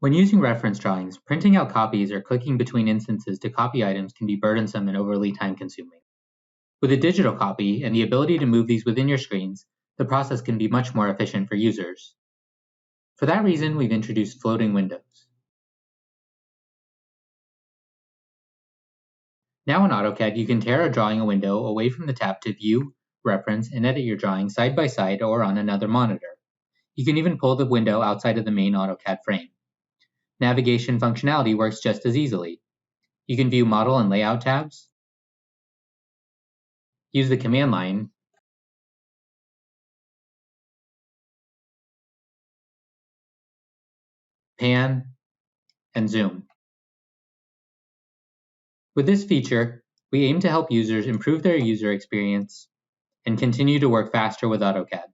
When using reference drawings, printing out copies or clicking between instances to copy items can be burdensome and overly time-consuming. With a digital copy and the ability to move these within your screens, the process can be much more efficient for users. For that reason, we've introduced floating windows. Now in AutoCAD, you can tear or drawing a window away from the tab to view, reference, and edit your drawing side by side or on another monitor. You can even pull the window outside of the main AutoCAD frame. Navigation functionality works just as easily. You can view model and layout tabs, use the command line, pan, and zoom. With this feature, we aim to help users improve their user experience and continue to work faster with AutoCAD.